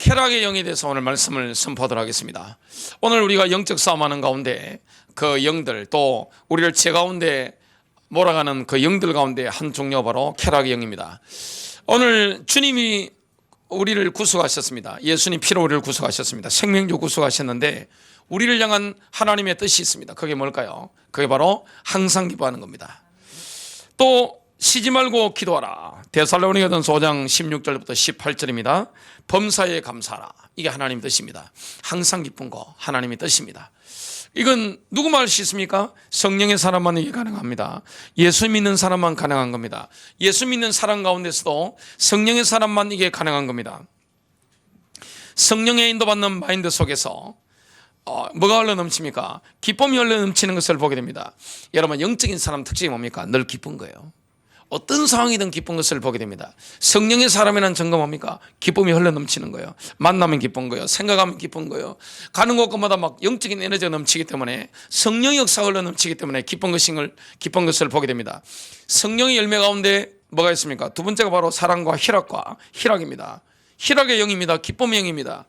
쾌락의 영에 대해서 오늘 말씀을 선포하도록 하겠습니다. 오늘 우리가 영적 싸움하는 가운데 그 영들, 또 우리를 제 가운데 몰아가는 그 영들 가운데 한 종류가 바로 쾌락의 영입니다. 오늘 주님이 우리를 구속하셨습니다. 예수님 피로 우리를 구속하셨습니다. 생명주 구속하셨는데 우리를 향한 하나님의 뜻이 있습니다. 그게 뭘까요? 그게 바로 항상 기뻐하는 겁니다. 또 쉬지 말고 기도하라. 데살로니가전서 5장 16절부터 18절입니다. 범사에 감사하라. 이게 하나님 뜻입니다. 항상 기쁜 거 하나님의 뜻입니다. 이건 누구 말 수 있습니까? 성령의 사람만 이게 가능합니다. 예수 믿는 사람만 가능한 겁니다. 예수 믿는 사람 가운데서도 성령의 사람만 이게 가능한 겁니다. 성령의 인도받는 마인드 속에서 뭐가 흘러 넘칩니까? 기쁨이 흘러 넘치는 것을 보게 됩니다. 여러분, 영적인 사람 특징이 뭡니까? 늘 기쁜 거예요. 어떤 상황이든 기쁜 것을 보게 됩니다. 성령의 사람이라는 증거 뭡니까? 기쁨이 흘러 넘치는 거예요. 만나면 기쁜 거예요. 생각하면 기쁜 거예요. 가는 곳마다 막 영적인 에너지가 넘치기 때문에, 성령의 역사가 흘러 넘치기 때문에 기쁜 것을 보게 됩니다. 성령의 열매 가운데 뭐가 있습니까? 두 번째가 바로 사랑과 희락입니다. 희락의 영입니다. 기쁨의 영입니다.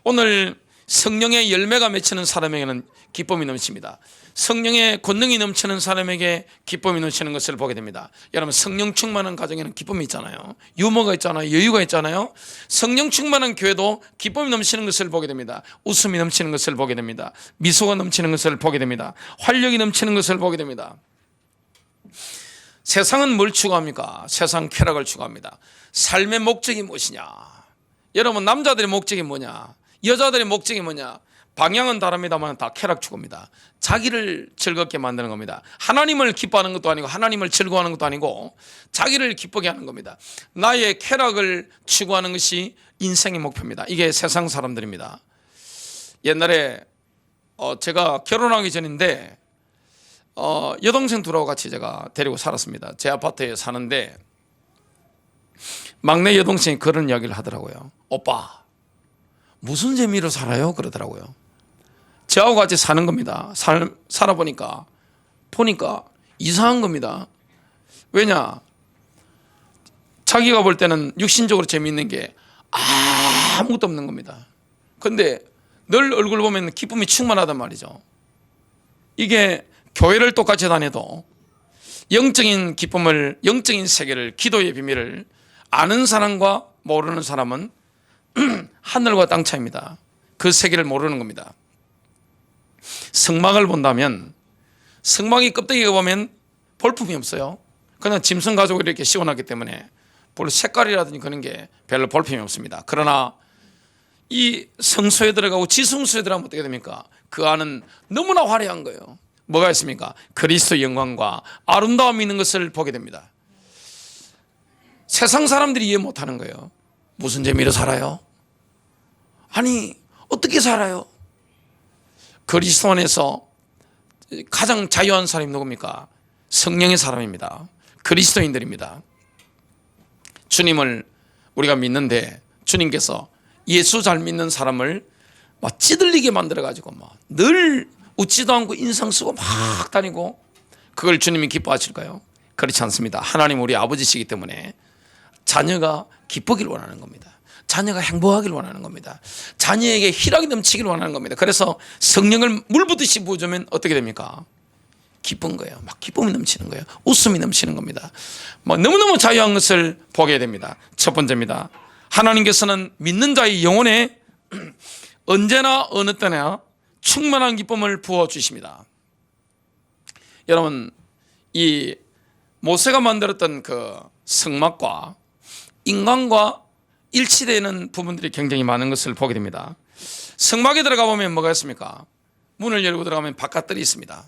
오늘 성령의 열매가 맺히는 사람에게는 기쁨이 넘칩니다. 성령의 권능이 넘치는 사람에게 기쁨이 넘치는 것을 보게 됩니다. 여러분, 성령 충만한 가정에는 기쁨이 있잖아요. 유머가 있잖아요. 여유가 있잖아요. 성령 충만한 교회도 기쁨이 넘치는 것을 보게 됩니다. 웃음이 넘치는 것을 보게 됩니다. 미소가 넘치는 것을 보게 됩니다. 활력이 넘치는 것을 보게 됩니다. 세상은 뭘 추구합니까? 세상 쾌락을 추구합니다. 삶의 목적이 무엇이냐? 여러분, 남자들의 목적이 뭐냐? 여자들의 목적이 뭐냐? 방향은 다릅니다만 다 쾌락 추구입니다. 자기를 즐겁게 만드는 겁니다. 하나님을 기뻐하는 것도 아니고 하나님을 즐거워하는 것도 아니고 자기를 기쁘게 하는 겁니다. 나의 쾌락을 추구하는 것이 인생의 목표입니다. 이게 세상 사람들입니다. 옛날에 제가 결혼하기 전인데 여동생 둘하고 같이 제가 데리고 살았습니다. 제 아파트에 사는데 막내 여동생이 그런 이야기를 하더라고요. 오빠, 무슨 재미로 살아요? 그러더라고요. 저하고 같이 사는 겁니다. 살아보니까 이상한 겁니다. 왜냐? 자기가 볼 때는 육신적으로 재미있는 게 아무것도 없는 겁니다. 그런데 늘 얼굴 보면 기쁨이 충만하단 말이죠. 이게 교회를 똑같이 다녀도 영적인 기쁨을, 영적인 세계를, 기도의 비밀을 아는 사람과 모르는 사람은 하늘과 땅 차이입니다. 그 세계를 모르는 겁니다. 성막을 본다면 성막이 껍데기가 보면 볼품이 없어요. 그냥 짐승 가죽을 이렇게 씌워놨기 때문에 볼 색깔이라든지 그런 게 별로 볼품이 없습니다. 그러나 이 성소에 들어가고 지성소에 들어가면 어떻게 됩니까? 그 안은 너무나 화려한 거예요. 뭐가 있습니까? 그리스도의 영광과 아름다움이 있는 것을 보게 됩니다. 세상 사람들이 이해 못하는 거예요. 무슨 재미로 살아요? 아니, 어떻게 살아요? 그리스도 안에서 가장 자유한 사람이 누굽니까? 성령의 사람입니다. 그리스도인들입니다. 주님을 우리가 믿는데 주님께서 예수 잘 믿는 사람을 막 찌들리게 만들어가지고 막 늘 웃지도 않고 인상 쓰고 막 다니고, 그걸 주님이 기뻐하실까요? 그렇지 않습니다. 하나님 우리 아버지시기 때문에 자녀가 기쁘길 원하는 겁니다. 자녀가 행복하길 원하는 겁니다. 자녀에게 희락이 넘치길 원하는 겁니다. 그래서 성령을 물붓듯이 부어주면 어떻게 됩니까? 기쁜 거예요. 막 기쁨이 넘치는 거예요. 웃음이 넘치는 겁니다. 막 너무너무 자유한 것을 보게 됩니다. 첫 번째입니다. 하나님께서는 믿는 자의 영혼에 언제나 어느 때나 충만한 기쁨을 부어주십니다. 여러분, 이 모세가 만들었던 그 성막과 인간과 일치되는 부분들이 굉장히 많은 것을 보게 됩니다. 성막에 들어가 보면 뭐가 있습니까? 문을 열고 들어가면 바깥들이 있습니다.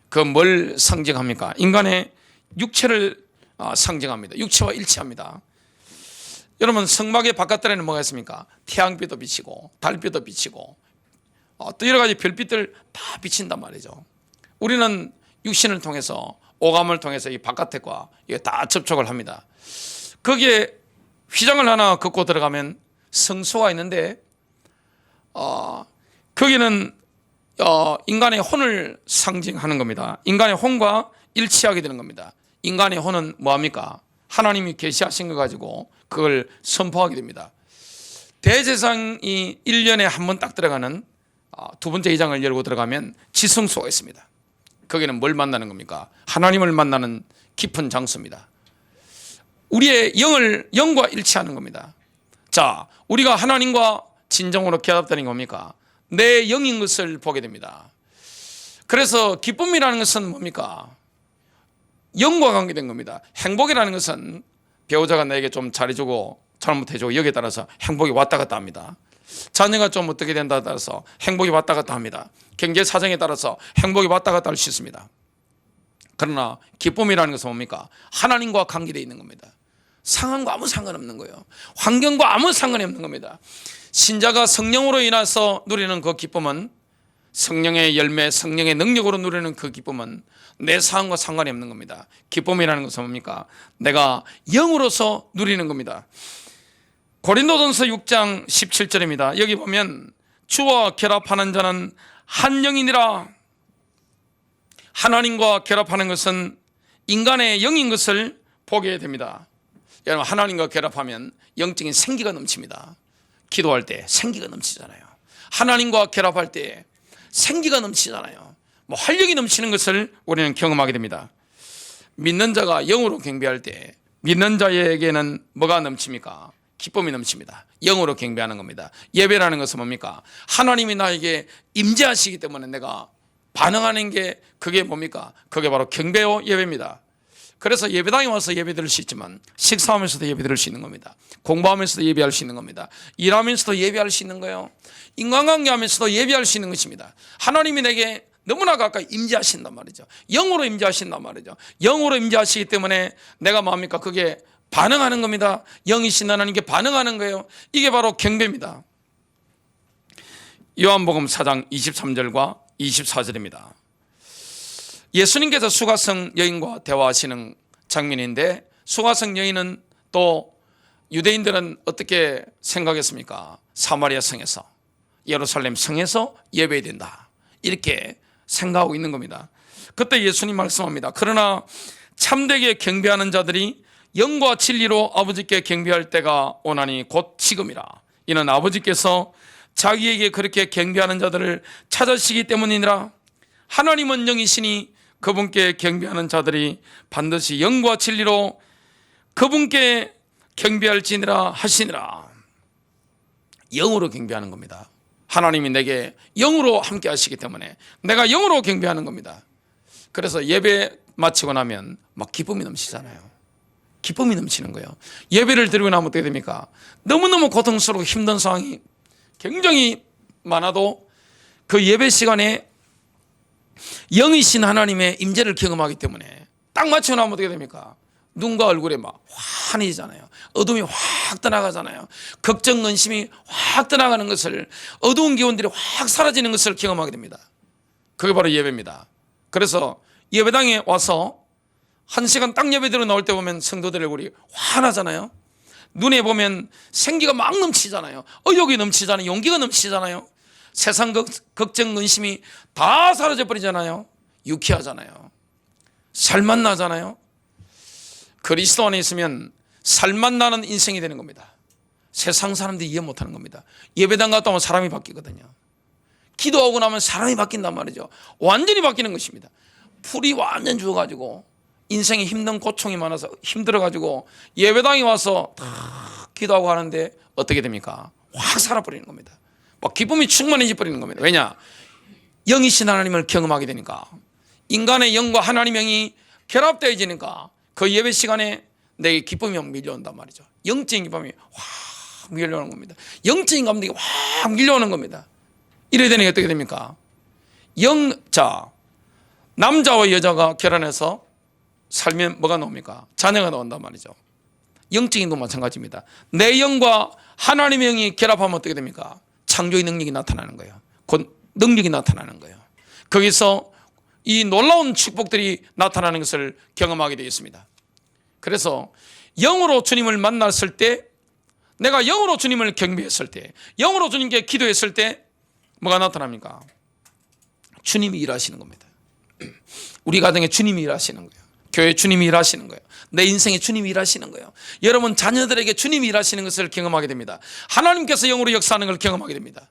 그 뭘 상징합니까? 인간의 육체를 상징합니다. 육체와 일치합니다. 여러분, 성막의 바깥들에는 뭐가 있습니까? 태양빛도 비치고 달빛도 비치고 또 여러 가지 별빛들 다 비친단 말이죠. 우리는 육신을 통해서, 오감을 통해서 이 바깥과 이게 다 접촉을 합니다. 거기에 휘장을 하나 긋고 들어가면 성소가 있는데 거기는 인간의 혼을 상징하는 겁니다. 인간의 혼과 일치하게 되는 겁니다. 인간의 혼은 뭐합니까? 하나님이 계시하신 거 가지고 그걸 선포하게 됩니다. 대제사장이 1년에 한 번 딱 들어가는 두 번째 회장을 열고 들어가면 지성소가 있습니다. 거기는 뭘 만나는 겁니까? 하나님을 만나는 깊은 장소입니다. 우리의 영과 일치하는 겁니다. 자, 우리가 하나님과 진정으로 결합되는 겁니까? 내 영인 것을 보게 됩니다. 그래서 기쁨이라는 것은 뭡니까? 영과 관계된 겁니다. 행복이라는 것은 배우자가 나에게 좀 잘해주고 잘못해주고 여기에 따라서 행복이 왔다 갔다 합니다. 자녀가 좀 어떻게 된다에 따라서 행복이 왔다 갔다 합니다. 경제 사정에 따라서 행복이 왔다 갔다 할 수 있습니다. 그러나 기쁨이라는 것은 뭡니까? 하나님과 관계되어 있는 겁니다. 상황과 아무 상관없는 거예요. 환경과 아무 상관이 없는 겁니다. 신자가 성령으로 인해서 누리는 그 기쁨은, 성령의 열매, 성령의 능력으로 누리는 그 기쁨은 내 상황과 상관이 없는 겁니다. 기쁨이라는 것은 뭡니까? 내가 영으로서 누리는 겁니다. 고린도전서 6장 17절입니다. 여기 보면 주와 결합하는 자는 한 영이니라. 하나님과 결합하는 것은 인간의 영인 것을 보게 됩니다. 여러분, 하나님과 결합하면 영적인 생기가 넘칩니다. 기도할 때 생기가 넘치잖아요. 하나님과 결합할 때 생기가 넘치잖아요. 활력이 넘치는 것을 우리는 경험하게 됩니다. 믿는 자가 영으로 경배할 때 믿는 자에게는 뭐가 넘칩니까? 기쁨이 넘칩니다. 영으로 경배하는 겁니다. 예배라는 것은 뭡니까? 하나님이 나에게 임재하시기 때문에 내가 반응하는 게 그게 뭡니까? 그게 바로 경배요 예배입니다. 그래서 예배당에 와서 예배 드릴 수 있지만 식사하면서도 예배 드릴 수 있는 겁니다. 공부하면서도 예배할 수 있는 겁니다. 일하면서도 예배할 수 있는 거예요. 인간관계하면서도 예배할 수 있는 것입니다. 하나님이 내게 너무나 가까이 임재하신단 말이죠. 영으로 임재하신단 말이죠. 영으로 임재하시기 때문에 내가 뭡니까? 그게 반응하는 겁니다. 영이신 하나님께 반응하는 거예요. 이게 바로 경배입니다. 요한복음 4장 23절과 24절입니다. 예수님께서 수가성 여인과 대화하시는 장면인데, 수가성 여인은 또 유대인들은 어떻게 생각했습니까? 사마리아 성에서, 예루살렘 성에서 예배해야 된다, 이렇게 생각하고 있는 겁니다. 그때 예수님 말씀합니다. 그러나 참되게 경배하는 자들이 영과 진리로 아버지께 경배할 때가 오나니 곧 지금이라. 이는 아버지께서 자기에게 그렇게 경배하는 자들을 찾으시기 때문이니라. 하나님은 영이시니 그분께 경배하는 자들이 반드시 영과 진리로 그분께 경배할지니라 하시니라. 영으로 경배하는 겁니다. 하나님이 내게 영으로 함께 하시기 때문에 내가 영으로 경배하는 겁니다. 그래서 예배 마치고 나면 막 기쁨이 넘치잖아요. 기쁨이 넘치는 거예요. 예배를 드리고 나면 어떻게 됩니까? 너무너무 고통스럽고 힘든 상황이 굉장히 많아도 그 예배 시간에 영이신 하나님의 임재를 경험하기 때문에 딱 맞추고 나면 어떻게 됩니까? 눈과 얼굴에 막 환해지잖아요. 어둠이 확 떠나가잖아요. 걱정, 근심이 확 떠나가는 것을, 어두운 기운들이 확 사라지는 것을 경험하게 됩니다. 그게 바로 예배입니다. 그래서 예배당에 와서 1시간 딱 예배드려 나올 때 보면 성도들의 얼굴이 환하잖아요. 눈에 보면 생기가 막 넘치잖아요. 의욕이 넘치잖아요. 용기가 넘치잖아요. 세상 걱정, 근심이 다 사라져 버리잖아요. 유쾌하잖아요. 살맛 나잖아요. 그리스도 안에 있으면 살맛 나는 인생이 되는 겁니다. 세상 사람들이 이해 못하는 겁니다. 예배당 갔다 오면 사람이 바뀌거든요. 기도하고 나면 사람이 바뀐단 말이죠. 완전히 바뀌는 것입니다. 풀이 완전 죽어가지고 인생에 힘든 고충이 많아서 힘들어가지고 예배당에 와서 다 기도하고 하는데 어떻게 됩니까? 확 살아버리는 겁니다. 막 기쁨이 충만해져 버리는 겁니다. 왜냐? 영이신 하나님을 경험하게 되니까, 인간의 영과 하나님의 영이 결합되어지니까 그 예배 시간에 내게 기쁨이 막 밀려온단 말이죠. 영적인 기쁨이 확 밀려오는 겁니다. 영적인 감동이 확 밀려오는 겁니다. 이래야 되니 어떻게 됩니까? 남자와 여자가 결혼해서 살면 뭐가 나옵니까? 자녀가 나온단 말이죠. 영적인 도 마찬가지입니다. 내 영과 하나님의 영이 결합하면 어떻게 됩니까? 창조의 능력이 나타나는 거예요. 곧 능력이 나타나는 거예요. 거기서 이 놀라운 축복들이 나타나는 것을 경험하게 되어 있습니다. 그래서 영으로 주님을 만났을 때, 내가 영으로 주님을 경배했을 때, 영으로 주님께 기도했을 때 뭐가 나타납니까? 주님이 일하시는 겁니다. 우리 가정에 주님이 일하시는 거예요. 교회 주님이 일하시는 거예요. 내 인생에 주님이 일하시는 거예요. 여러분 자녀들에게 주님이 일하시는 것을 경험하게 됩니다. 하나님께서 영으로 역사하는 걸 경험하게 됩니다.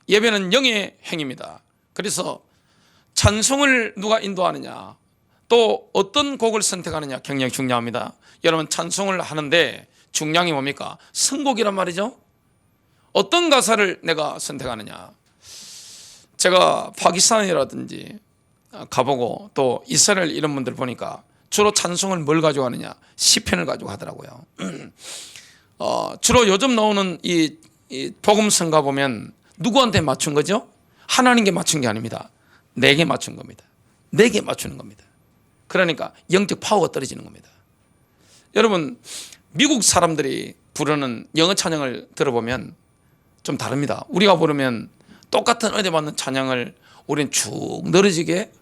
예배는 영의 행위입니다. 그래서 찬송을 누가 인도하느냐, 또 어떤 곡을 선택하느냐 굉장히 중요합니다. 여러분 찬송을 하는데 중요한 게 뭡니까? 선곡이란 말이죠. 어떤 가사를 내가 선택하느냐. 제가 파키스탄이라든지 가보고 또 이스라엘 이런 분들 보니까 주로 찬송을 뭘 가지고 하느냐, 시편을 가지고 하더라고요. 주로 요즘 나오는 이 복음성가 보면 누구한테 맞춘 거죠? 하나님께 맞춘 게 아닙니다. 내게 맞춘 겁니다. 내게 맞추는 겁니다. 그러니까 영적 파워가 떨어지는 겁니다. 여러분 미국 사람들이 부르는 영어 찬양을 들어보면 좀 다릅니다. 우리가 부르면 똑같은 은혜 받는 찬양을 우리는 쭉 늘어지게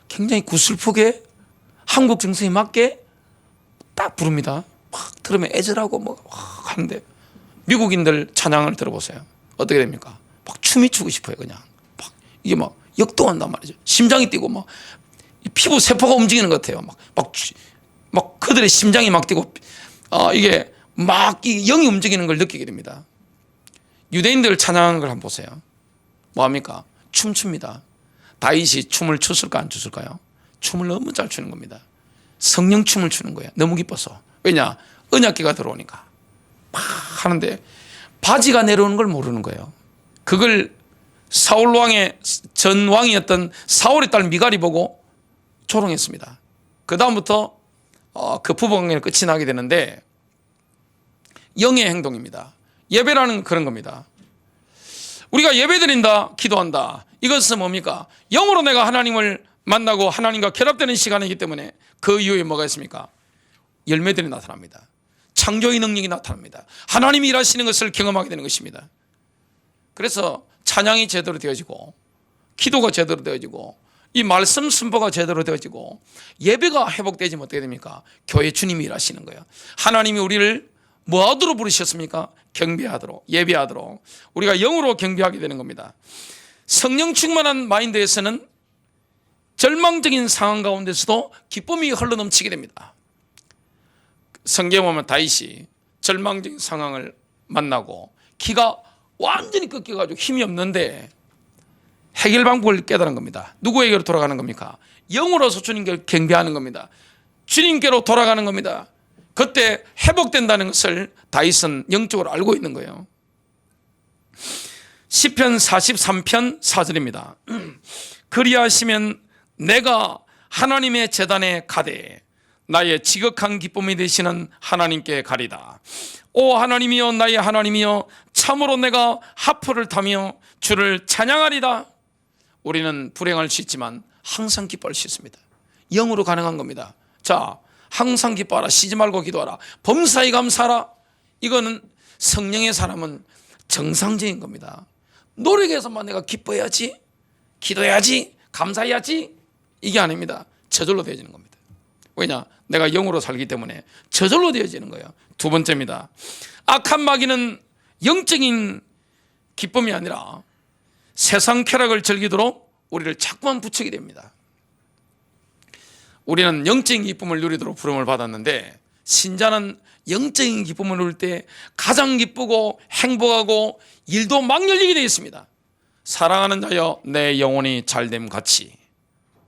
굉장히 구슬프게 한국 정서에 맞게 딱 부릅니다. 막 들으면 애절하고 뭐 하는데 미국인들 찬양을 들어보세요. 어떻게 됩니까? 막 춤이 추고 싶어요. 그냥 막 이게 막 역동한단 말이죠. 심장이 뛰고 막 피부 세포가 움직이는 것 같아요. 막 그들의 심장이 막 뛰고 이게 막 이 영이 움직이는 걸 느끼게 됩니다. 유대인들 찬양하는 걸 한번 보세요. 뭐합니까? 춤춥니다. 다윗이 춤을 췄을까 안 췄을까요? 춤을 너무 잘 추는 겁니다. 성령 춤을 추는 거예요. 너무 기뻐서. 왜냐? 언약궤가 들어오니까 막 하는데 바지가 내려오는 걸 모르는 거예요. 그걸 사울 왕의 전 왕이었던 사울의 딸 미갈이 보고 조롱했습니다. 그 다음부터 그 부부관계는 끝이 나게 되는데 영의 행동입니다. 예배라는 그런 겁니다. 우리가 예배드린다, 기도한다. 이것은 뭡니까? 영으로 내가 하나님을 만나고 하나님과 결합되는 시간이기 때문에 그 이후에 뭐가 있습니까? 열매들이 나타납니다. 창조의 능력이 나타납니다. 하나님이 일하시는 것을 경험하게 되는 것입니다. 그래서 찬양이 제대로 되어지고 기도가 제대로 되어지고 이 말씀 순보가 제대로 되어지고 예배가 회복되지면 어떻게 됩니까? 교회 주님이 일하시는 거예요. 하나님이 우리를 뭐하도록 부르셨습니까? 경배하도록, 예배하도록. 우리가 영으로 경배하게 되는 겁니다. 성령 충만한 마인드에서는 절망적인 상황 가운데서도 기쁨이 흘러넘치게 됩니다. 성경에 보면 다윗이 절망적인 상황을 만나고 기가 완전히 꺾여가지고 힘이 없는데 해결 방법을 깨달은 겁니다. 누구에게로 돌아가는 겁니까? 영으로서 주님께 경배하는 겁니다. 주님께로 돌아가는 겁니다. 그때 회복된다는 것을 다윗은 영적으로 알고 있는 거예요. 시편 43편 4절입니다. 그리하시면 내가 하나님의 제단에 가되 나의 지극한 기쁨이 되시는 하나님께 가리다. 오 하나님이여 나의 하나님이여 참으로 내가 하프를 타며 주를 찬양하리다. 우리는 불행할 수 있지만 항상 기뻐할 수 있습니다. 영으로 가능한 겁니다. 자, 항상 기뻐하라. 쉬지 말고 기도하라. 범사에 감사하라. 이거는 성령의 사람은 정상적인 겁니다. 노력해서만 내가 기뻐해야지, 기도해야지, 감사해야지, 이게 아닙니다. 저절로 되어지는 겁니다. 왜냐? 내가 영으로 살기 때문에 저절로 되어지는 거예요. 두 번째입니다. 악한 마귀는 영적인 기쁨이 아니라 세상 쾌락을 즐기도록 우리를 자꾸만 부추게 됩니다. 우리는 영적인 기쁨을 누리도록 부름을 받았는데 신자는 영적인 기쁨을 누릴 때 가장 기쁘고 행복하고 일도 막 열리게 되어 있습니다. 사랑하는 자여 내 영혼이 잘됨 같이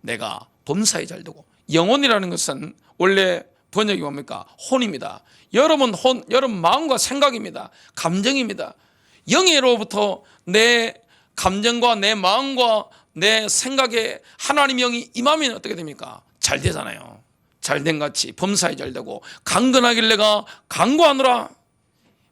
내가 범사에 잘되고, 영혼이라는 것은 원래 번역이 뭡니까? 혼입니다. 여러분 혼, 여러분 마음과 생각입니다. 감정입니다. 영예로부터 내 감정과 내 마음과 내 생각에 하나님 영이 임하면 어떻게 됩니까? 잘 되잖아요. 잘된 같이 범사에 잘되고 강건하길 내가 강구하노라.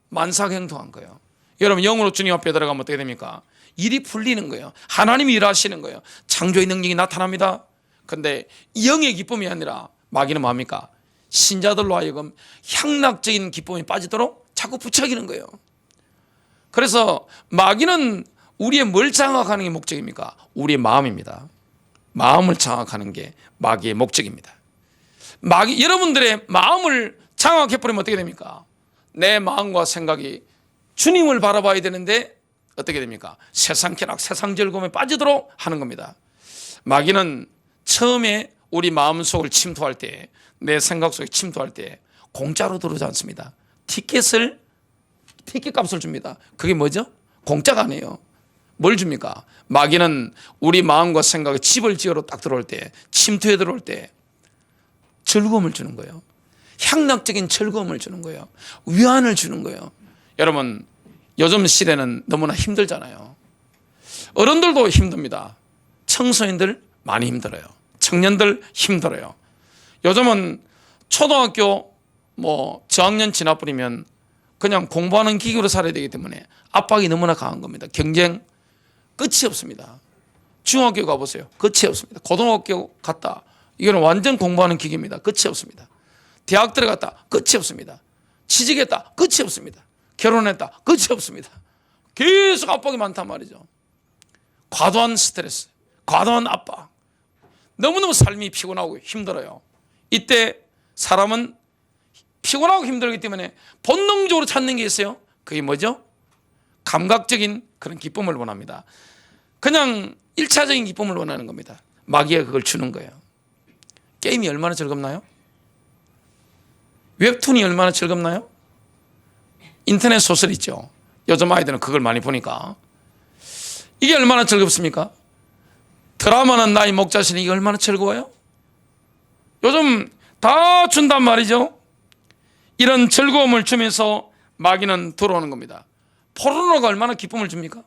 만사경통한 거예요. 여러분 영으로 주님 앞에 들어가면 어떻게 됩니까? 일이 풀리는 거예요. 하나님이 일하시는 거예요. 창조의 능력이 나타납니다. 그런데 영의 기쁨이 아니라 마귀는 뭡니까? 신자들로 하여금 향락적인 기쁨이 빠지도록 자꾸 부추기는 거예요. 그래서 마귀는 우리의 뭘 장악하는 게 목적입니까? 우리의 마음입니다. 마음을 장악하는 게 마귀의 목적입니다. 마귀, 여러분들의 마음을 장악해버리면 어떻게 됩니까? 내 마음과 생각이 주님을 바라봐야 되는데 어떻게 됩니까? 세상 쾌락, 세상 즐거움에 빠지도록 하는 겁니다. 마귀는 처음에 우리 마음속을 침투할 때, 내 생각 속에 침투할 때 공짜로 들어오지 않습니다. 티켓 값을 줍니다. 그게 뭐죠? 공짜가 아니에요. 뭘 줍니까? 마귀는 우리 마음과 생각에 집을 지으러 딱 들어올 때, 침투해 들어올 때 즐거움을 주는 거예요. 향락적인 즐거움을 주는 거예요. 위안을 주는 거예요. 여러분, 요즘 시대는 너무나 힘들잖아요. 어른들도 힘듭니다. 청소년들 많이 힘들어요. 청년들 힘들어요. 요즘은 초등학교 저학년 지나버리면 그냥 공부하는 기계로 살아야 되기 때문에 압박이 너무나 강한 겁니다. 경쟁 끝이 없습니다. 중학교 가보세요. 끝이 없습니다. 고등학교 갔다. 이거는 완전 공부하는 기계입니다. 끝이 없습니다. 대학 들어갔다. 끝이 없습니다. 취직했다. 끝이 없습니다. 결혼했다. 끝이 없습니다. 계속 압박이 많단 말이죠. 과도한 스트레스, 과도한 압박. 너무너무 삶이 피곤하고 힘들어요. 이때 사람은 피곤하고 힘들기 때문에 본능적으로 찾는 게 있어요. 그게 뭐죠? 감각적인 그런 기쁨을 원합니다. 그냥 1차적인 기쁨을 원하는 겁니다. 마귀가 그걸 주는 거예요. 게임이 얼마나 즐겁나요? 웹툰이 얼마나 즐겁나요? 인터넷 소설 있죠. 요즘 아이들은 그걸 많이 보니까. 이게 얼마나 즐겁습니까? 드라마는 나의 목자신이 이게 얼마나 즐거워요? 요즘 다 준단 말이죠. 이런 즐거움을 주면서 마귀는 들어오는 겁니다. 포르노가 얼마나 기쁨을 줍니까?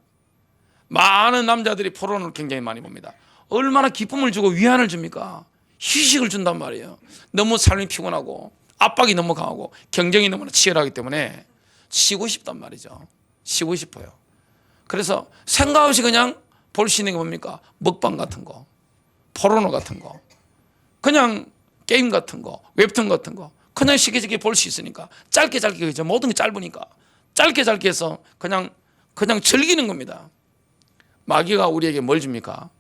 많은 남자들이 포르노를 굉장히 많이 봅니다. 얼마나 기쁨을 주고 위안을 줍니까? 휴식을 준단 말이에요. 너무 삶이 피곤하고 압박이 너무 강하고 경쟁이 너무나 치열하기 때문에 쉬고 싶단 말이죠. 쉬고 싶어요. 그래서 생각 없이 그냥 볼 수 있는 게 뭡니까? 먹방 같은 거, 포르노 같은 거, 그냥 게임 같은 거, 웹툰 같은 거 그냥 쉽게 볼 수 있으니까 짧게 그죠? 모든 게 짧으니까 짧게 해서 그냥 즐기는 겁니다. 마귀가 우리에게 뭘 줍니까?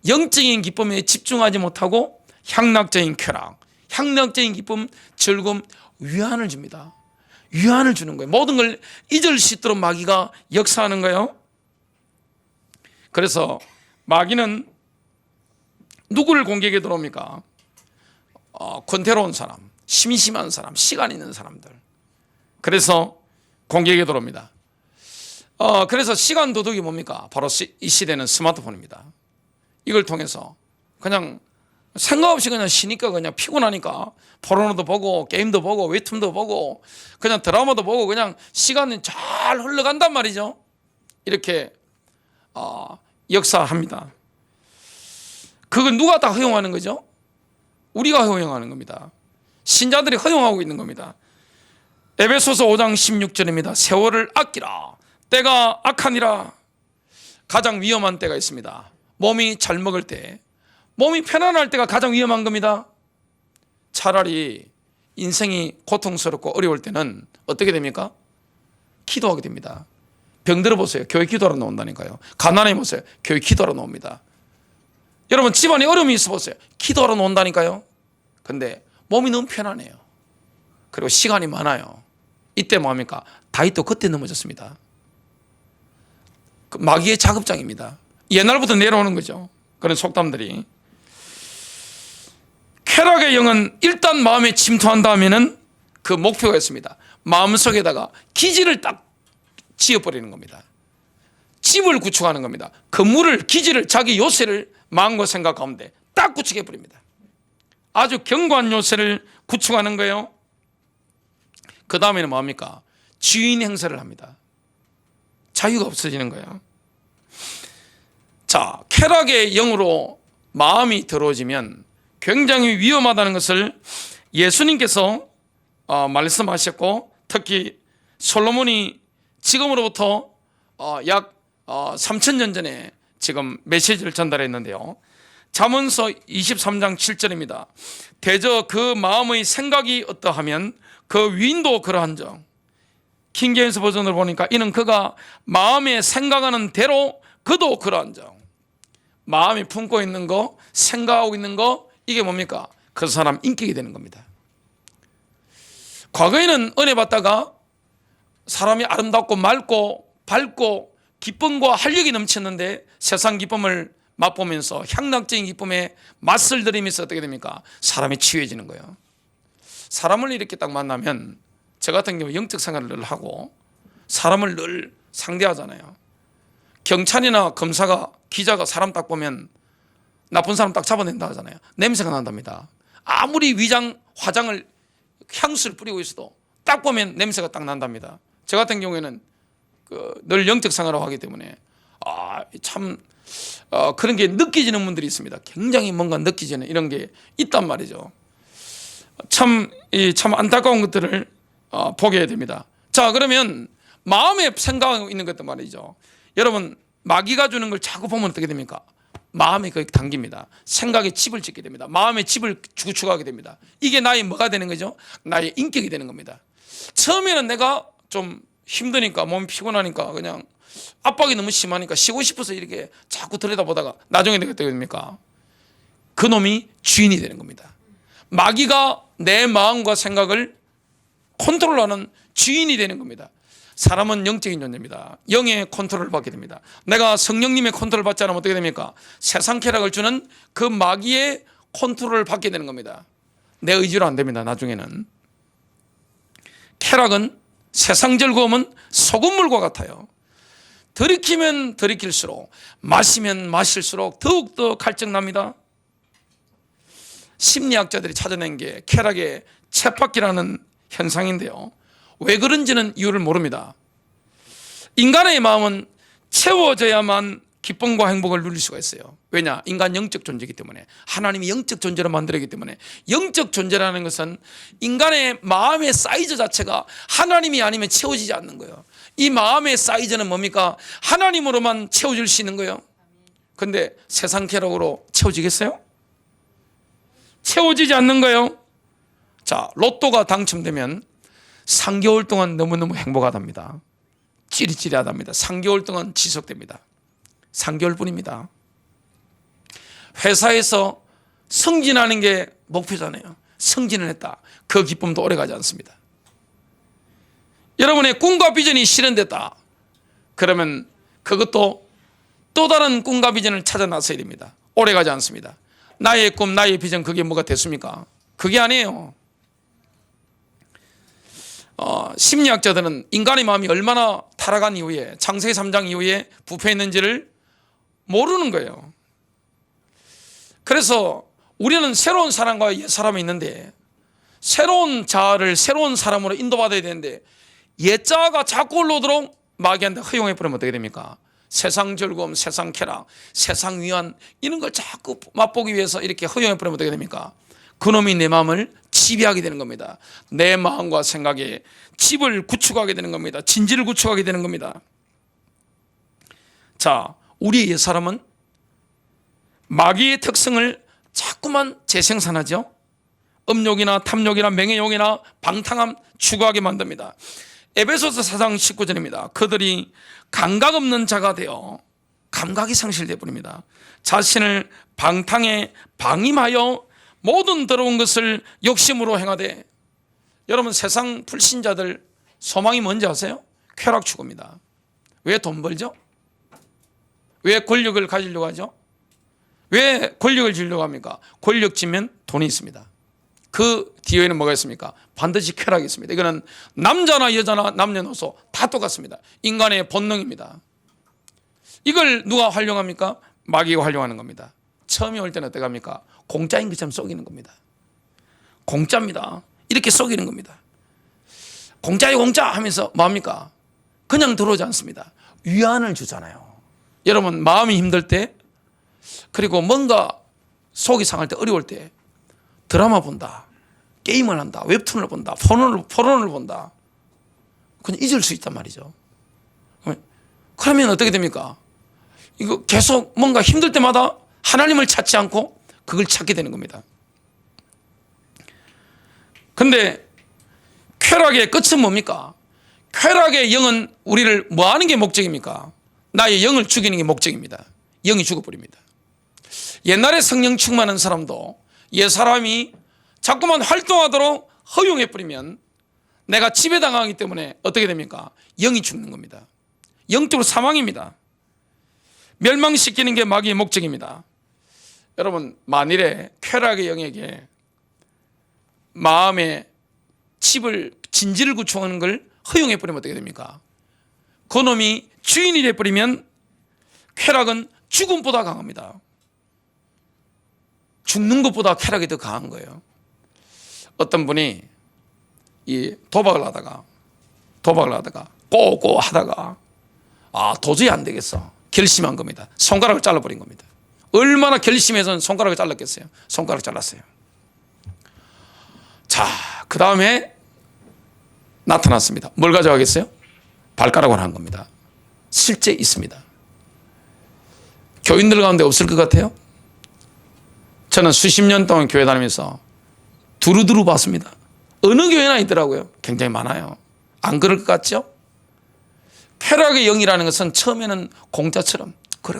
영적인 기쁨에 집중하지 못하고 향락적인 쾌락, 향락적인 기쁨, 즐거움, 위안을 줍니다. 위안을 주는 거예요. 모든 걸 잊을 수 있도록 마귀가 역사하는 거예요. 그래서 마귀는 누구를 공격에 들어옵니까? 권태로운 사람, 심심한 사람, 시간 있는 사람들. 그래서 공격에 들어옵니다. 그래서 시간 도둑이 뭡니까? 바로 이 시대는 스마트폰입니다. 이걸 통해서 그냥 생각 없이 그냥 쉬니까 그냥 피곤하니까 포르노도 보고 게임도 보고 웹툰도 보고 그냥 드라마도 보고 그냥 시간이 잘 흘러간단 말이죠. 이렇게 역사합니다. 그걸 누가 다 허용하는 거죠? 우리가 허용하는 겁니다. 신자들이 허용하고 있는 겁니다. 에베소서 5장 16절입니다. 세월을 아끼라. 때가 악하니라. 가장 위험한 때가 있습니다. 몸이 잘 먹을 때, 몸이 편안할 때가 가장 위험한 겁니다. 차라리 인생이 고통스럽고 어려울 때는 어떻게 됩니까? 기도하게 됩니다. 병들어 보세요. 교회 기도하러 나온다니까요. 가난해 보세요. 교회 기도하러 나옵니다. 여러분 집안에 어려움이 있어 보세요. 기도하러 나온다니까요. 근데 몸이 너무 편안해요. 그리고 시간이 많아요. 이때 뭐합니까? 다윗도 그때 넘어졌습니다. 마귀의 작업장입니다. 옛날부터 내려오는 거죠. 그런 속담들이. 쾌락의 영은 일단 마음에 침투한다 하면은 그 목표가 있습니다. 마음속에다가 기지를 딱 지어버리는 겁니다. 집을 구축하는 겁니다. 건물을, 기지를, 자기 요새를 마음과 생각 가운데 딱 구축해 버립니다. 아주 견고한 요새를 구축하는 거예요. 그 다음에는 뭡니까? 주인 행세를 합니다. 자유가 없어지는 거예요. 자, 쾌락의 영으로 마음이 들어오지면 굉장히 위험하다는 것을 예수님께서 말씀하셨고, 특히 솔로몬이 지금으로부터 약 3000년 전에 지금 메시지를 전달했는데요. 잠언서 23장 7절입니다. 대저 그 마음의 생각이 어떠하면 그 위인도 그러한정. 킹제임스 버전을 보니까 이는 그가 마음에 생각하는 대로 그도 그러한정. 마음이 품고 있는 거, 생각하고 있는 거, 이게 뭡니까? 그 사람 인격이 되는 겁니다. 과거에는 은혜 받다가 사람이 아름답고 맑고 밝고 기쁨과 활력이 넘쳤는데 세상 기쁨을 맛보면서 향락적인 기쁨에 맛을 들이면서 어떻게 됩니까? 사람이 치유해지는 거예요. 사람을 이렇게 딱 만나면 저 같은 경우 영적 생활을 늘 하고 사람을 늘 상대하잖아요. 경찰이나 검사가 기자가 사람 딱 보면 나쁜 사람 딱 잡아낸다 하잖아요. 냄새가 난답니다. 아무리 화장을 향수를 뿌리고 있어도 딱 보면 냄새가 딱 난답니다. 저 같은 경우에는 늘 영적 생활을 하기 때문에 참 그런 게 느껴지는 분들이 있습니다. 굉장히 뭔가 느껴지는 이런 게 있단 말이죠. 참 안타까운 것들을 보게 됩니다. 자, 그러면 마음에 생각하고 있는 것도 말이죠. 여러분, 마귀가 주는 걸 자꾸 보면 어떻게 됩니까? 마음에 거의 당깁니다. 생각에 집을 짓게 됩니다. 마음에 집을 구축하게 됩니다. 이게 나의 뭐가 되는 거죠? 나의 인격이 되는 겁니다. 처음에는 내가 좀 힘드니까, 몸이 피곤하니까, 그냥 압박이 너무 심하니까 쉬고 싶어서 이렇게 자꾸 들여다보다가 나중에 어떻게 됩니까? 그놈이 주인이 되는 겁니다. 마귀가 내 마음과 생각을 컨트롤하는 주인이 되는 겁니다. 사람은 영적인 존재입니다. 영의 컨트롤을 받게 됩니다. 내가 성령님의 컨트롤을 받지 않으면 어떻게 됩니까? 세상 쾌락을 주는 그 마귀의 컨트롤을 받게 되는 겁니다. 내 의지로 안 됩니다. 나중에는 쾌락은, 세상 즐거움은 소금물과 같아요. 들이키면 들이킬수록, 마시면 마실수록 더욱더 갈증납니다. 심리학자들이 찾아낸 게 쾌락의 쳇바퀴라는 현상인데요. 왜 그런지는 이유를 모릅니다. 인간의 마음은 채워져야만 기쁨과 행복을 누릴 수가 있어요. 왜냐? 인간 영적 존재이기 때문에, 하나님이 영적 존재로 만들었기 때문에. 영적 존재라는 것은 인간의 마음의 사이즈 자체가 하나님이 아니면 채워지지 않는 거예요. 이 마음의 사이즈는 뭡니까? 하나님으로만 채워질 수 있는 거예요. 근데 세상 쾌락으로 채워지겠어요? 채워지지 않는 거예요. 자, 로또가 당첨되면 3개월 동안 너무너무 행복하답니다. 찌릿찌릿하답니다. 3개월 동안 지속됩니다. 3개월 뿐입니다. 회사에서 승진하는 게 목표잖아요. 승진을 했다. 그 기쁨도 오래가지 않습니다. 여러분의 꿈과 비전이 실현됐다. 그러면 그것도 또 다른 꿈과 비전을 찾아 나서야 됩니다. 오래가지 않습니다. 나의 꿈, 나의 비전, 그게 뭐가 됐습니까? 그게 아니에요. 심리학자들은 인간의 마음이 얼마나 타락한 이후에, 창세기 3장 이후에 부패했는지를 모르는 거예요. 그래서 우리는 새로운 사람과 옛 사람이 있는데, 새로운 자아를 새로운 사람으로 인도받아야 되는데, 옛 자아가 자꾸 올라오도록 마귀한테 허용해버리면 어떻게 됩니까? 세상 즐거움, 세상 쾌락, 세상 위안, 이런 걸 자꾸 맛보기 위해서 이렇게 허용해버리면 어떻게 됩니까? 그놈이 내 마음을 지배하게 되는 겁니다. 내 마음과 생각에 집을 구축하게 되는 겁니다. 진지를 구축하게 되는 겁니다. 자, 우리의 옛사람은 마귀의 특성을 자꾸만 재생산하죠. 음욕이나 탐욕이나 명예욕이나 방탕함 추구하게 만듭니다. 에베소서 4장 19절입니다. 그들이 감각 없는 자가 되어, 감각이 상실되어 버립니다. 자신을 방탕에 방임하여 모든 더러운 것을 욕심으로 행하되. 여러분, 세상 불신자들 소망이 뭔지 아세요? 쾌락 추구입니다. 왜 돈 벌죠? 왜 권력을 가지려고 하죠? 왜 권력을 주려고 합니까? 권력 지면 돈이 있습니다. 그 뒤에는 뭐가 있습니까? 반드시 쾌락이 있습니다. 이거는 남자나 여자나 남녀노소 다 똑같습니다. 인간의 본능입니다. 이걸 누가 활용합니까? 마귀가 활용하는 겁니다. 처음에 올 때는 어떻게 합니까? 공짜인 것처럼 속이는 겁니다. 공짜입니다. 이렇게 속이는 겁니다. 공짜요 공짜 하면서 뭐합니까? 그냥 들어오지 않습니다. 위안을 주잖아요. 여러분, 마음이 힘들 때, 그리고 뭔가 속이 상할 때, 어려울 때 드라마 본다, 게임을 한다, 웹툰을 본다, 포론을 본다, 그냥 잊을 수 있단 말이죠. 그러면 어떻게 됩니까? 이거 계속 뭔가 힘들 때마다 하나님을 찾지 않고 그걸 찾게 되는 겁니다. 근데 쾌락의 끝은 뭡니까? 쾌락의 영은 우리를 뭐 하는 게 목적입니까? 나의 영을 죽이는 게 목적입니다. 영이 죽어버립니다. 옛날에 성령 충만한 사람도 옛 사람이 자꾸만 활동하도록 허용해버리면 내가 지배당하기 때문에 어떻게 됩니까? 영이 죽는 겁니다. 영적으로 사망입니다. 멸망시키는 게 마귀의 목적입니다. 여러분, 만일에 쾌락의 영에게 마음의 칩을 진지를 구축하는 걸 허용해 버리면 어떻게 됩니까? 그놈이 주인이 돼 버리면 쾌락은 죽음보다 강합니다. 죽는 것보다 쾌락이 더 강한 거예요. 어떤 분이 이 도박을 하다가 꼬꼬 하다가 도저히 안 되겠어 결심한 겁니다. 손가락을 잘라버린 겁니다. 얼마나 결심해서 손가락을 잘랐겠어요. 손가락 잘랐어요. 자, 그 다음에 나타났습니다. 뭘 가져가겠어요? 발가락을 한 겁니다. 실제 있습니다. 교인들 가운데 없을 것 같아요? 저는 수십 년 동안 교회 다니면서 두루두루 봤습니다. 어느 교회나 있더라고요. 굉장히 많아요. 안 그럴 것 같죠? 쾌락의 영이라는 것은 처음에는 공짜처럼 그래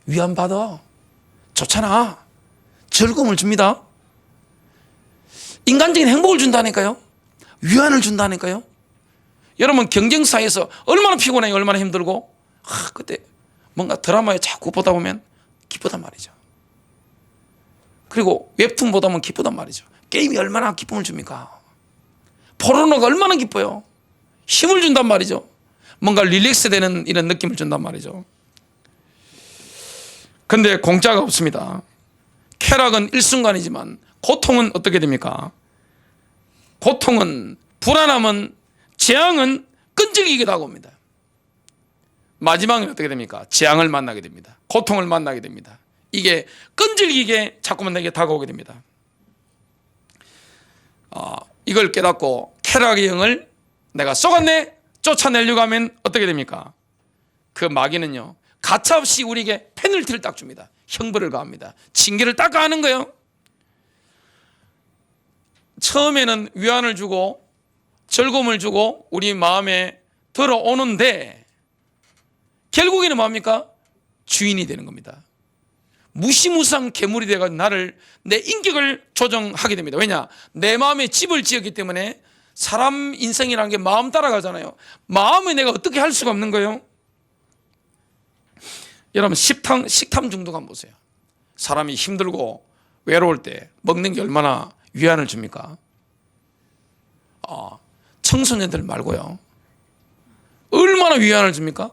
위안받아 좋잖아 즐거움을 줍니다. 인간적인 행복을 준다니까요. 위안을 준다니까요. 여러분, 경쟁사에서 얼마나 피곤해요. 얼마나 힘들고 그때 뭔가 드라마에 자꾸 보다 보면 기쁘단 말이죠. 그리고 웹툰 보다 보면 기쁘단 말이죠. 게임이 얼마나 기쁨을 줍니까? 포르노가 얼마나 기뻐요. 힘을 준단 말이죠. 뭔가 릴렉스되는 이런 느낌을 준단 말이죠. 근데 공짜가 없습니다. 쾌락은 일순간이지만 고통은 어떻게 됩니까? 고통은, 불안함은, 재앙은 끈질기게 다가옵니다. 마지막은 어떻게 됩니까? 재앙을 만나게 됩니다. 고통을 만나게 됩니다. 이게 끈질기게 자꾸만 내게 다가오게 됩니다. 이걸 깨닫고 쾌락의 영을 내가 쏘았네 쫓아내려고 하면 어떻게 됩니까? 그 마귀는요, 가차없이 우리에게 페널티를 딱 줍니다. 형벌을 가합니다. 징계를 딱 가하는 거예요. 처음에는 위안을 주고 즐거움을 주고 우리 마음에 들어오는데 결국에는 뭡니까? 주인이 되는 겁니다. 무시무시한 괴물이 돼가지고 내 인격을 조정하게 됩니다. 왜냐? 내 마음에 집을 지었기 때문에 사람 인생이라는 게 마음 따라가잖아요. 마음에 내가 어떻게 할 수가 없는 거예요. 여러분, 식탐 중독 한번 보세요. 사람이 힘들고 외로울 때 먹는 게 얼마나 위안을 줍니까? 청소년들 말고요. 얼마나 위안을 줍니까?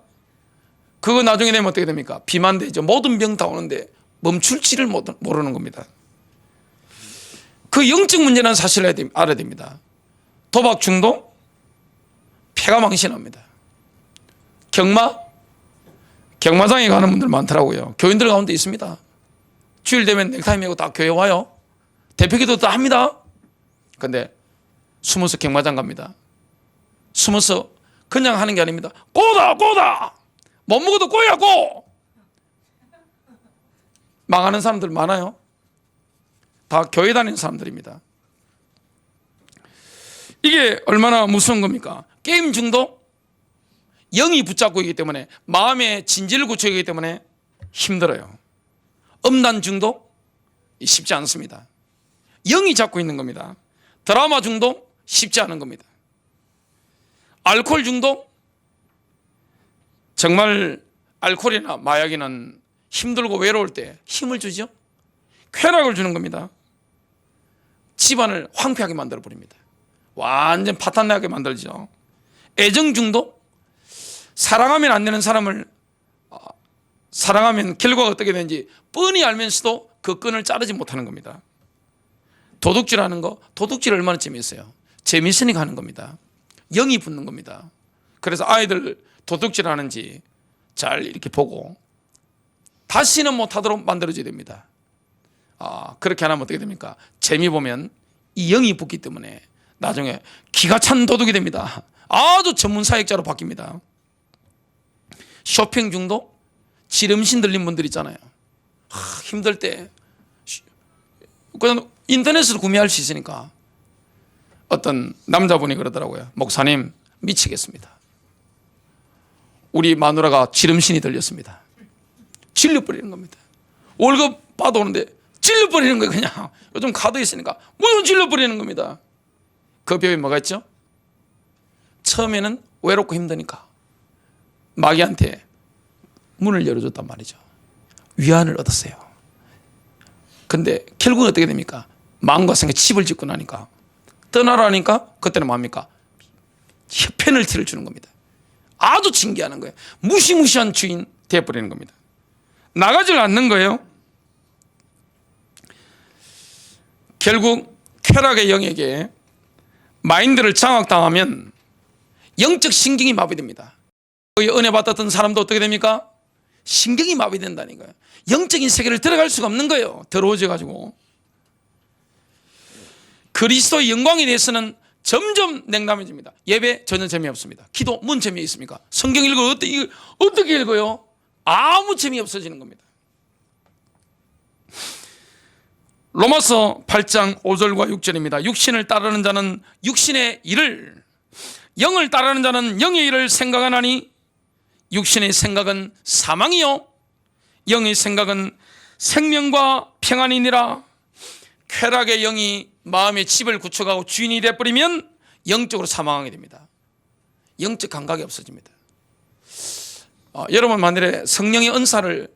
그거 나중에 되면 어떻게 됩니까? 비만되죠. 모든 병 다 오는데 멈출지를 모르는 겁니다. 그 영적 문제라는 사실을 알아야 됩니다. 도박 중독, 폐가 망신합니다. 경마장에 가는 분들 많더라고요. 교인들 가운데 있습니다. 주일 되면 넥타이 메고 다 교회 와요. 대표기도 다 합니다. 근데 숨어서 경마장 갑니다. 숨어서 그냥 하는 게 아닙니다. 꼬다 못 먹어도 꼬야 꼬. 망하는 사람들 많아요. 다 교회 다니는 사람들입니다. 이게 얼마나 무서운 겁니까? 게임 중독, 영이 붙잡고 있기 때문에 마음의 진지를 구축하기 때문에 힘들어요. 음란 중독 쉽지 않습니다. 영이 잡고 있는 겁니다. 드라마 중독 쉽지 않은 겁니다. 알코올 중독, 정말 알코올이나 마약이는 힘들고 외로울 때 힘을 주죠. 쾌락을 주는 겁니다. 집안을 황폐하게 만들어 버립니다. 완전 파탄나게 만들죠. 애정 중독, 사랑하면 안 되는 사람을 사랑하면 결과가 어떻게 되는지 뻔히 알면서도 그 끈을 자르지 못하는 겁니다. 도둑질하는 거, 도둑질 얼마나 재미있어요. 재미있으니까 하는 겁니다. 영이 붙는 겁니다. 그래서 아이들 도둑질하는지 잘 이렇게 보고 다시는 못하도록 만들어줘야 됩니다. 그렇게 안 하면 어떻게 됩니까? 재미 보면 이 영이 붙기 때문에 나중에 기가 찬 도둑이 됩니다. 아주 전문 사역자로 바뀝니다. 쇼핑 중독, 지름신 들린 분들 있잖아요. 힘들 때 그냥 인터넷으로 구매할 수 있으니까 어떤 남자분이 그러더라고요. 목사님, 미치겠습니다. 우리 마누라가 지름신이 들렸습니다. 질려버리는 겁니다. 월급 받아오는데 질려버리는 거예요. 그냥 요즘 카드 있으니까 무슨 질려버리는 겁니다. 그 비용이 뭐가 있죠? 처음에는 외롭고 힘드니까 마귀한테 문을 열어줬단 말이죠. 위안을 얻었어요. 근데 결국은 어떻게 됩니까? 마음과 생각에 집을 짓고 나니까 떠나라니까 그때는 뭡니까? 페널티를 주는 겁니다. 아주 징계하는 거예요. 무시무시한 주인 되어버리는 겁니다. 나가질 않는 거예요. 결국 쾌락의 영에게 마인드를 장악당하면 영적 신경이 마비됩니다. 은혜 받았던 사람도 어떻게 됩니까? 신경이 마비된다는 거예요. 영적인 세계를 들어갈 수가 없는 거예요. 더러워져 가지고. 그리스도의 영광에 대해서는 점점 냉담해집니다. 예배 전혀 재미없습니다. 기도 뭔 재미있습니까? 성경 읽어 어떻게 읽어요? 아무 재미없어지는 겁니다. 로마서 8장 5절과 6절입니다. 육신을 따르는 자는 육신의 일을, 영을 따르는 자는 영의 일을 생각하나니 육신의 생각은 사망이요 영의 생각은 생명과 평안이니라. 쾌락의 영이 마음의 집을 구축하고 주인이 되어버리면 영적으로 사망하게 됩니다. 영적 감각이 없어집니다. 여러분 만일에 성령의 은사를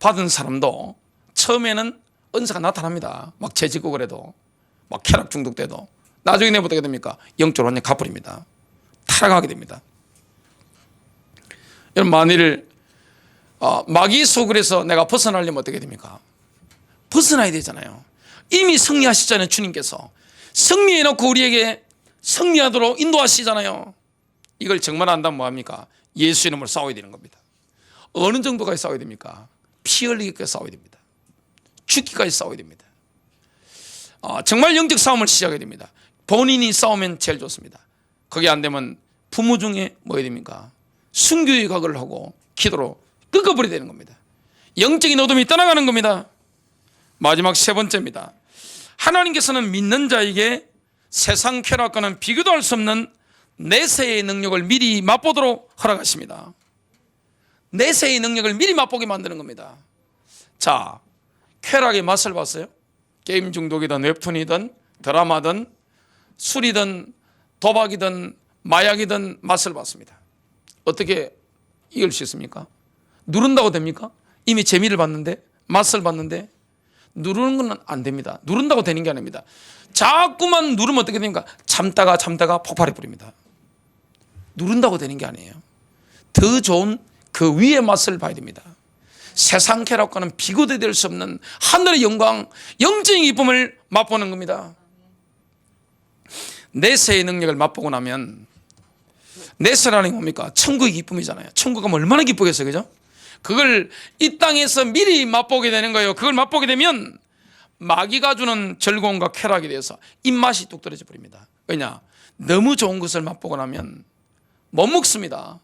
받은 사람도 처음에는 은사가 나타납니다. 막 죄짓고 그래도 막 쾌락 중독돼도 나중에 내부터 어떻게 됩니까? 영적으로 완전히 가버립니다. 타락하게 됩니다. 여러분 만일 마귀 소굴에서 내가 벗어나려면 어떻게 됩니까? 벗어나야 되잖아요. 이미 승리하시잖아요. 주님께서 승리해놓고 우리에게 승리하도록 인도하시잖아요. 이걸 정말 안다면 뭐합니까? 예수 이름으로 싸워야 되는 겁니다. 어느 정도까지 싸워야 됩니까? 피 흘리기까지 싸워야 됩니다. 죽기까지 싸워야 됩니다. 정말 영적 싸움을 시작해야 됩니다. 본인이 싸우면 제일 좋습니다. 그게 안 되면 부모 중에 뭐 해야 됩니까? 순교의 각을 하고 기도로 끄어버려야 되는 겁니다. 영적인 어둠이 떠나가는 겁니다. 마지막 세 번째입니다. 하나님께서는 믿는 자에게 세상 쾌락과는 비교도 할 수 없는 내세의 능력을 미리 맛보도록 허락하십니다. 내세의 능력을 미리 맛보게 만드는 겁니다. 자, 쾌락의 맛을 봤어요? 게임 중독이든 웹툰이든 드라마든 술이든 도박이든 마약이든 맛을 봤습니다. 어떻게 이길 수 있습니까? 누른다고 됩니까? 이미 재미를 봤는데, 맛을 봤는데 누르는 건 안 됩니다. 누른다고 되는 게 아닙니다. 자꾸만 누르면 어떻게 됩니까? 참다가 폭발해 버립니다. 누른다고 되는 게 아니에요. 더 좋은 그 위의 맛을 봐야 됩니다. 세상 쾌락과는 비교될 수 없는 하늘의 영광, 영적인 기쁨을 맛보는 겁니다. 내세의 능력을 맛보고 나면, 내세라는 게 뭡니까? 천국의 기쁨이잖아요. 천국 가면 얼마나 기쁘겠어요, 그죠? 그걸 이 땅에서 미리 맛보게 되는 거예요. 그걸 맛보게 되면 마귀가 주는 즐거움과 쾌락에 대해서 입맛이 뚝 떨어져 버립니다. 왜냐? 너무 좋은 것을 맛보고 나면 못 먹습니다.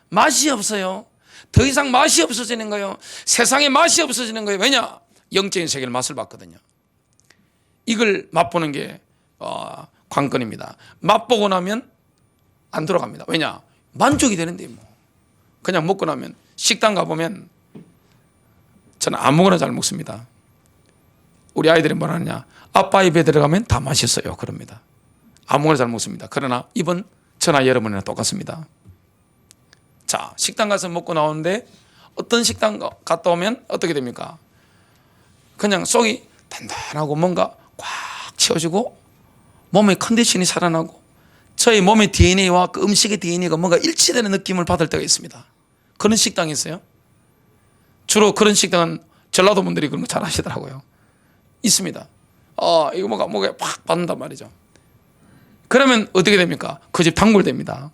맛이 없어요. 더 이상 맛이 없어지는 거예요. 세상에 맛이 없어지는 거예요. 왜냐? 영적인 세계를 맛을 봤거든요. 이걸 맛보는 게 관건입니다. 맛보고 나면 안 돌아갑니다. 왜냐? 만족이 되는데 뭐. 그냥 먹고 나면 식당 가보면 저는 아무거나 잘 먹습니다. 우리 아이들이 뭐라 하느냐? 아빠 입에 들어가면 다 맛있어요. 그럽니다. 아무거나 잘 먹습니다. 그러나 입은 저나 여러분이나 똑같습니다. 자, 식당 가서 먹고 나오는데 어떤 식당 갔다 오면 어떻게 됩니까? 그냥 속이 단단하고 뭔가 꽉 채워지고 몸의 컨디션이 살아나고 저희 몸의 DNA와 그 음식의 DNA가 뭔가 일치되는 느낌을 받을 때가 있습니다. 그런 식당이 있어요. 주로 그런 식당은 전라도 분들이 그런 거 잘 하시더라고요. 있습니다. 이거 뭐가 팍 받는단 말이죠. 그러면 어떻게 됩니까? 그 집 단골됩니다.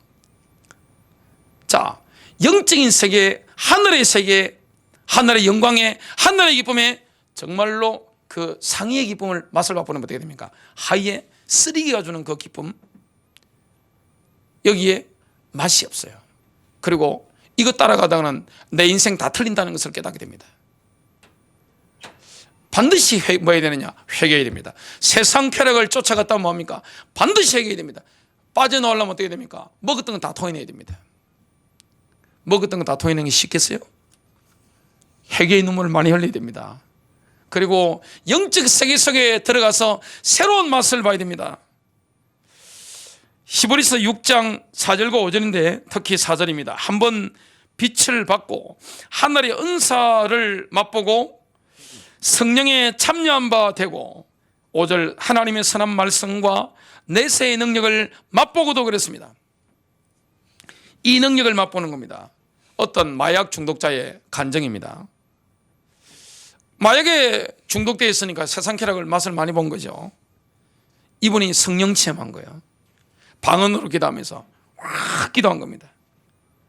자, 영적인 세계, 하늘의 세계, 하늘의 영광에, 하늘의 기쁨에 정말로 그 상의의 기쁨을 맛을 맛보면 어떻게 됩니까? 하이에 쓰리기가 주는 그 기쁨, 여기에 맛이 없어요. 그리고 이거 따라가다가는 내 인생 다 틀린다는 것을 깨닫게 됩니다. 반드시 뭐 해야 되느냐? 회개해야 됩니다. 세상 쾌락을 쫓아갔다 뭐합니까? 반드시 회개해야 됩니다. 빠져나오려면 어떻게 됩니까? 먹었던 건 다 토해내야 됩니다. 먹었던 건 다 토해내는 게 쉽겠어요? 회개의 눈물을 많이 흘려야 됩니다. 그리고 영적 세계 속에 들어가서 새로운 맛을 봐야 됩니다. 히브리서 6장 4절과 5절인데 특히 4절입니다. 한번 빛을 받고 하늘의 은사를 맛보고 성령에 참여한 바 되고 5절 하나님의 선한 말씀과 내세의 능력을 맛보고도 그랬습니다. 이 능력을 맛보는 겁니다. 어떤 마약 중독자의 간증입니다. 마약에 중독되어 있으니까 세상 쾌락을 맛을 많이 본 거죠. 이분이 성령 체험한 거예요. 방언으로 기도하면서 확 기도한 겁니다.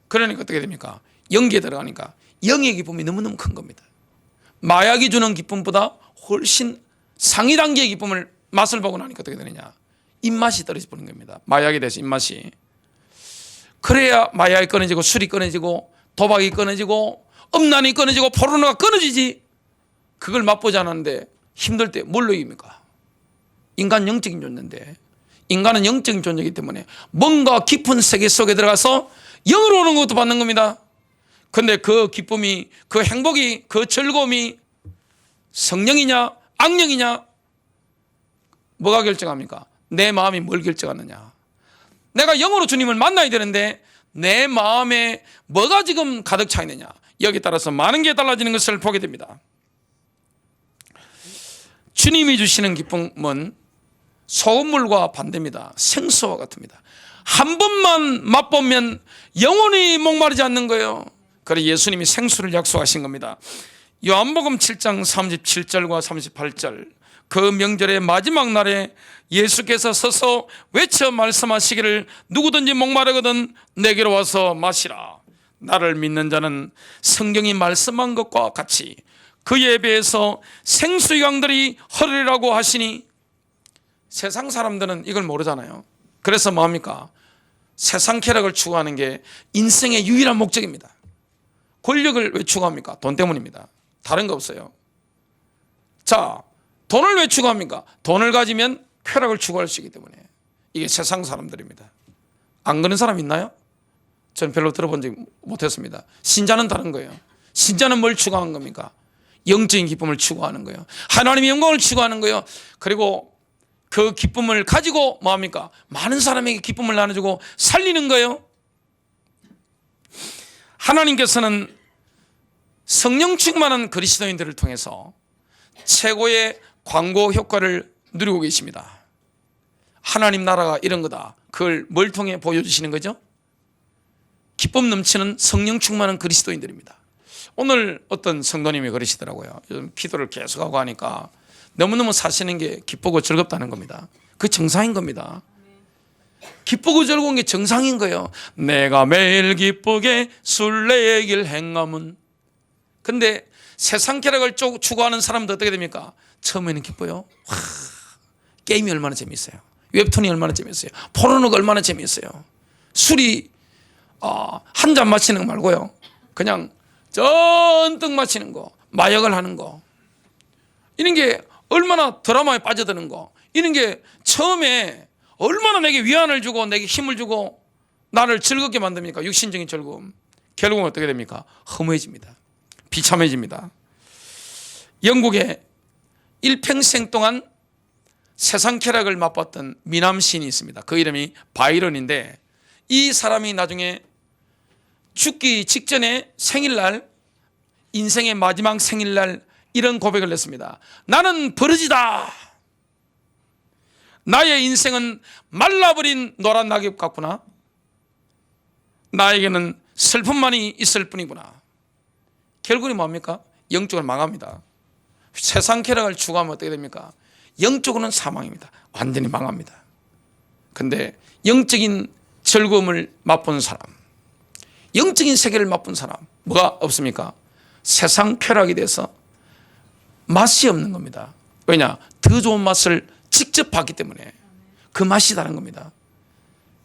그러니까 어떻게 됩니까? 영기에 들어가니까 영의 기쁨이 너무너무 큰 겁니다. 마약이 주는 기쁨보다 훨씬 상위 단계의 기쁨을 맛을 보고 나니까 어떻게 되느냐? 입맛이 떨어져 버린 겁니다. 마약에 대해서 입맛이. 그래야 마약이 끊어지고 술이 끊어지고 도박이 끊어지고 음란이 끊어지고 포르노가 끊어지지. 그걸 맛보지 않았는데 힘들 때 뭘로 이깁니까? 인간 영적인 존재인데, 인간은 영적인 존재이기 때문에 뭔가 깊은 세계 속에 들어가서 영으로 오는 것도 받는 겁니다. 근데 그 기쁨이, 그 행복이, 그 즐거움이 성령이냐 악령이냐 뭐가 결정합니까? 내 마음이 뭘 결정하느냐. 내가 영으로 주님을 만나야 되는데 내 마음에 뭐가 지금 가득 차 있느냐, 여기에 따라서 많은 게 달라지는 것을 보게 됩니다. 주님이 주시는 기쁨은 소금물과 반대입니다. 생수와 같습니다. 한 번만 맛보면 영원히 목마르지 않는 거예요. 그래서 예수님이 생수를 약속하신 겁니다. 요한복음 7장 37절과 38절, 그 명절의 마지막 날에 예수께서 서서 외쳐 말씀하시기를 누구든지 목마르거든 내게로 와서 마시라. 나를 믿는 자는 성경이 말씀한 것과 같이 그에 비해서 생수의 강들이 흐르리라고 하시니, 세상 사람들은 이걸 모르잖아요. 그래서 뭐합니까? 세상 쾌락을 추구하는 게 인생의 유일한 목적입니다. 권력을 왜 추구합니까? 돈 때문입니다. 다른 거 없어요. 자, 돈을 왜 추구합니까? 돈을 가지면 쾌락을 추구할 수 있기 때문에. 이게 세상 사람들입니다. 안 그런 사람 있나요? 저는 별로 들어본 적이 못했습니다. 신자는 다른 거예요. 신자는 뭘 추구하는 겁니까? 영적인 기쁨을 추구하는 거예요. 하나님의 영광을 추구하는 거예요. 그리고 그 기쁨을 가지고 뭐합니까? 많은 사람에게 기쁨을 나눠주고 살리는 거예요. 하나님께서는 성령 충만한 그리스도인들을 통해서 최고의 광고 효과를 누리고 계십니다. 하나님 나라가 이런 거다. 그걸 뭘 통해 보여주시는 거죠? 기쁨 넘치는 성령 충만한 그리스도인들입니다. 오늘 어떤 성도님이 그러시더라고요. 요즘 기도를 계속하고 하니까 너무너무 사시는 게 기쁘고 즐겁다는 겁니다. 그 정상인 겁니다. 기쁘고 즐거운 게 정상인 거예요. 내가 매일 기쁘게 순례의 길 행함은. 근데 세상 쾌락을 추구하는 사람도 어떻게 됩니까? 처음에는 기뻐요. 게임이 얼마나 재미있어요. 웹툰이 얼마나 재미있어요. 포르노가 얼마나 재미있어요. 술이 한 잔 마시는 거 말고요, 그냥 전뜩 마시는 거, 마약을 하는 거, 이런 게 얼마나 드라마에 빠져드는 거, 이런 게 처음에 얼마나 내게 위안을 주고 내게 힘을 주고 나를 즐겁게 만듭니까? 육신적인 즐거움. 결국은 어떻게 됩니까? 허무해집니다. 비참해집니다. 영국에 일평생 동안 세상 쾌락을 맛봤던 미남 시인이 있습니다. 그 이름이 바이런인데, 이 사람이 나중에 죽기 직전에 생일날, 인생의 마지막 생일날 이런 고백을 냈습니다. 나는 버러지다. 나의 인생은 말라버린 노란 낙엽 같구나. 나에게는 슬픔만이 있을 뿐이구나. 결국은 뭡니까? 영적으로 망합니다. 세상 쾌락을 추구하면 어떻게 됩니까? 영적으로는 사망입니다. 완전히 망합니다. 근데 영적인 즐거움을 맛본 사람, 영적인 세계를 맛본 사람, 뭐가 없습니까? 세상 쾌락에 대해서 맛이 없는 겁니다. 왜냐? 더 좋은 맛을 직접 봤기 때문에 그 맛이 다른 겁니다.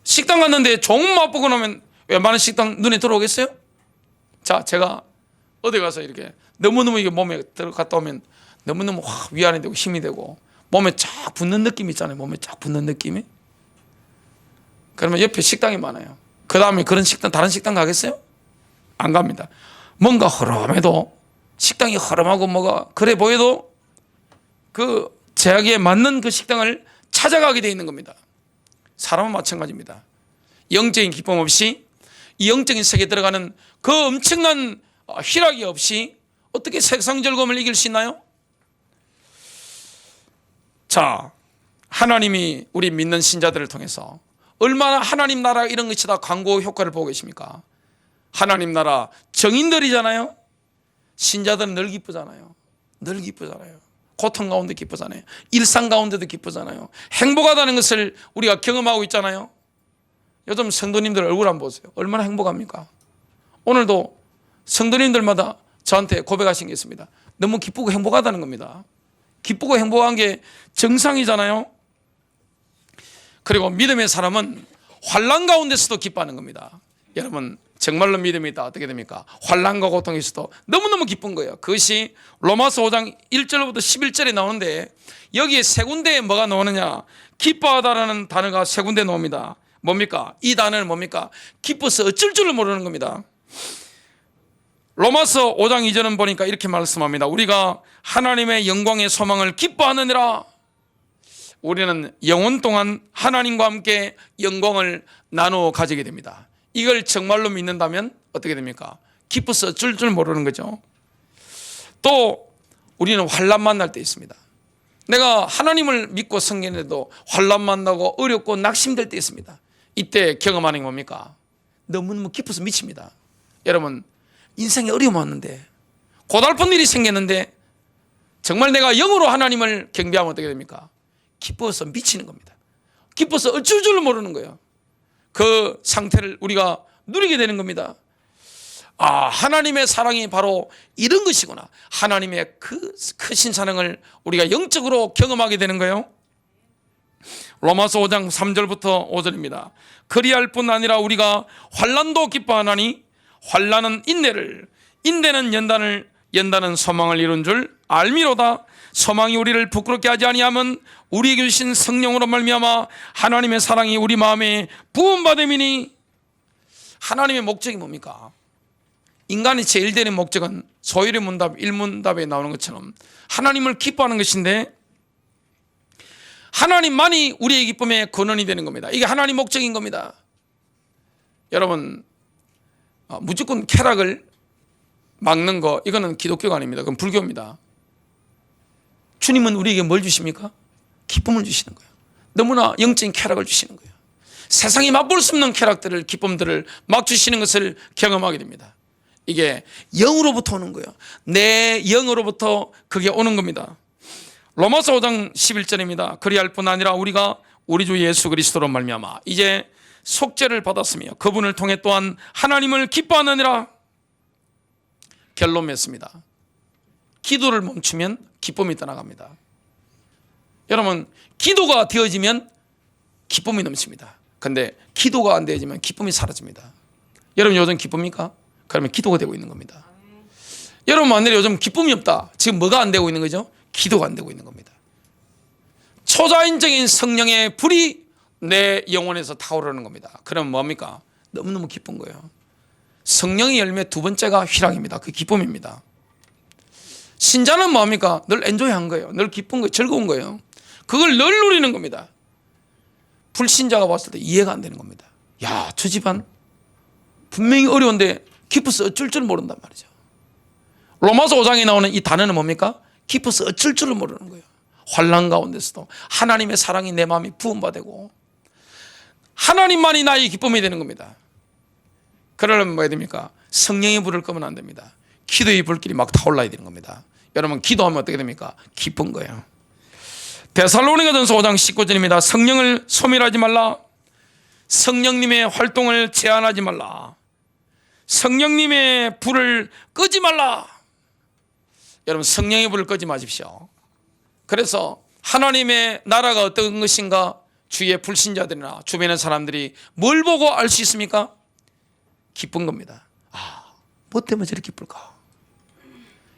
식당 갔는데 좋은 맛 보고 나면 웬만한 식당 눈에 들어오겠어요? 자, 제가 어디 가서 이렇게 너무너무 이게 몸에 들어갔다 오면 너무너무 위안이 되고 힘이 되고 몸에 쫙 붙는 느낌 있잖아요. 몸에 쫙 붙는 느낌이. 그러면 옆에 식당이 많아요. 그 다음에 그런 식당, 다른 식당 가겠어요? 안 갑니다. 뭔가 허름해도, 식당이 허름하고 뭐가 그래 보여도 그 제약에 맞는 그 식당을 찾아가게 되어 있는 겁니다. 사람은 마찬가지입니다. 영적인 기쁨 없이 이 영적인 세계에 들어가는 그 엄청난 희락이 없이 어떻게 세상 즐거움을 이길 수 있나요? 자, 하나님이 우리 믿는 신자들을 통해서 얼마나 하나님 나라 이런 것이 다 광고 효과를 보고 계십니까? 하나님 나라 정인들이잖아요. 신자들은 늘 기쁘잖아요. 늘 기쁘잖아요. 고통 가운데 기쁘잖아요. 일상 가운데도 기쁘잖아요. 행복하다는 것을 우리가 경험하고 있잖아요. 요즘 성도님들 얼굴 한번 보세요. 얼마나 행복합니까? 오늘도 성도님들마다 저한테 고백하신 게 있습니다. 너무 기쁘고 행복하다는 겁니다. 기쁘고 행복한 게 정상이잖아요. 그리고 믿음의 사람은 환난 가운데서도 기뻐하는 겁니다. 여러분 정말로 믿음이 있다 어떻게 됩니까? 환난과 고통에서도 너무너무 기쁜 거예요. 그것이 로마서 5장 1절부터 11절에 나오는데 여기에 세 군데에 뭐가 나오느냐? 기뻐하다라는 단어가 세 군데 나옵니다. 뭡니까? 이 단어는 뭡니까? 기뻐서 어쩔 줄을 모르는 겁니다. 로마서 5장 2절은 보니까 이렇게 말씀합니다. 우리가 하나님의 영광의 소망을 기뻐하느니라. 우리는 영원 동안 하나님과 함께 영광을 나누어 가지게 됩니다. 이걸 정말로 믿는다면 어떻게 됩니까? 기뻐서 어쩔 줄 모르는 거죠. 또 우리는 환난 만날 때 있습니다. 내가 하나님을 믿고 섬기는데도 환난 만나고 어렵고 낙심될 때 있습니다. 이때 경험하는 게 뭡니까? 너무너무 기뻐서 미칩니다. 여러분 인생에 어려움 왔는데 고달픈 일이 생겼는데 정말 내가 영으로 하나님을 경배하면 어떻게 됩니까? 기뻐서 미치는 겁니다. 기뻐서 어쩔 줄 모르는 거예요. 그 상태를 우리가 누리게 되는 겁니다. 아, 하나님의 사랑이 바로 이런 것이구나. 하나님의 그 크신 사랑을 우리가 영적으로 경험하게 되는 거예요. 로마서 5장 3절부터 5절입니다. 그리할 뿐 아니라 우리가 환난도 기뻐하나니 환난은 인내를, 인내는 연단은 소망을 이룬 줄 알미로다. 소망이 우리를 부끄럽게 하지 아니하면 우리에게 주신 성령으로 말미암아 하나님의 사랑이 우리 마음에 부음받음이니. 하나님의 목적이 뭡니까? 인간의 제일 되는 목적은 소율의 문답 1문답에 나오는 것처럼 하나님을 기뻐하는 것인데 하나님만이 우리의 기쁨의 근원이 되는 겁니다. 이게 하나님 목적인 겁니다. 여러분 무조건 쾌락을 막는 거 이거는 기독교가 아닙니다. 그건 불교입니다. 주님은 우리에게 뭘 주십니까? 기쁨을 주시는 거예요. 너무나 영적인 쾌락을 주시는 거예요. 세상이 맛볼 수 없는 쾌락들을, 기쁨들을 막 주시는 것을 경험하게 됩니다. 이게 영으로부터 오는 거예요. 내 영으로부터 그게 오는 겁니다. 로마서 5장 11절입니다. 그리할 뿐 아니라 우리가 우리 주 예수 그리스도로 말미암아 이제 속죄를 받았으며 그분을 통해 또한 하나님을 기뻐하느니라. 결론 맺습니다. 기도를 멈추면 기쁨이 떠나갑니다. 여러분 기도가 되어지면 기쁨이 넘칩니다. 그런데 기도가 안 되어지면 기쁨이 사라집니다. 여러분 요즘 기쁩니까? 그러면 기도가 되고 있는 겁니다. 여러분 만약에 요즘 기쁨이 없다. 지금 뭐가 안 되고 있는 거죠? 기도가 안 되고 있는 겁니다. 초자연적인 성령의 불이 내 영혼에서 타오르는 겁니다. 그럼 뭡니까? 너무너무 기쁜 거예요. 성령의 열매 두 번째가 희락입니다. 그 기쁨입니다. 신자는 뭡니까? 늘 엔조이한 거예요. 늘 기쁜 거예요. 즐거운 거예요. 그걸 늘 누리는 겁니다. 불신자가 봤을 때 이해가 안 되는 겁니다. 야, 저 집안 분명히 어려운데 기뻐서 어쩔 줄 모른단 말이죠. 로마서 5장에 나오는 이 단어는 뭡니까? 기뻐서 어쩔 줄을 모르는 거예요. 환난 가운데서도 하나님의 사랑이 내 마음이 부음받고 하나님만이 나의 기쁨이 되는 겁니다. 그러려면 뭐 해야 됩니까? 성령의 불을 끄면 안 됩니다. 기도의 불길이 막 타올라야 되는 겁니다. 여러분 기도하면 어떻게 됩니까? 기쁜 거예요. 데살로니가전서 5장 19절입니다. 성령을 소멸하지 말라. 성령님의 활동을 제한하지 말라. 성령님의 불을 끄지 말라. 여러분 성령의 불을 끄지 마십시오. 그래서 하나님의 나라가 어떤 것인가 주위의 불신자들이나 주변의 사람들이 뭘 보고 알 수 있습니까? 기쁜 겁니다. 아, 뭐 때문에 저렇게 기쁠까?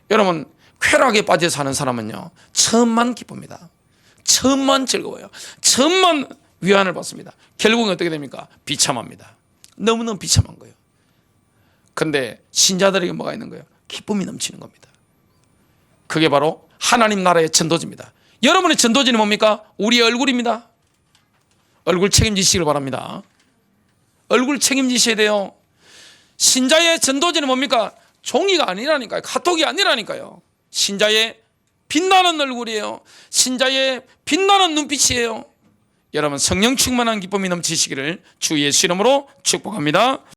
여러분 쾌락에 빠져 사는 사람은요 처음만 기쁩니다. 처음만 즐거워요. 처음만 위안을 받습니다. 결국은 어떻게 됩니까? 비참합니다. 너무너무 비참한 거예요. 그런데 신자들에게 뭐가 있는 거예요? 기쁨이 넘치는 겁니다. 그게 바로 하나님 나라의 전도지입니다. 여러분의 전도지는 뭡니까? 우리의 얼굴입니다. 얼굴 책임지시길 바랍니다. 얼굴 책임지셔야 돼요. 신자의 전도지는 뭡니까? 종이가 아니라니까요. 카톡이 아니라니까요. 신자의 빛나는 얼굴이에요. 신자의 빛나는 눈빛이에요. 여러분 성령 충만한 기쁨이 넘치시기를 주 예수 이름으로 축복합니다.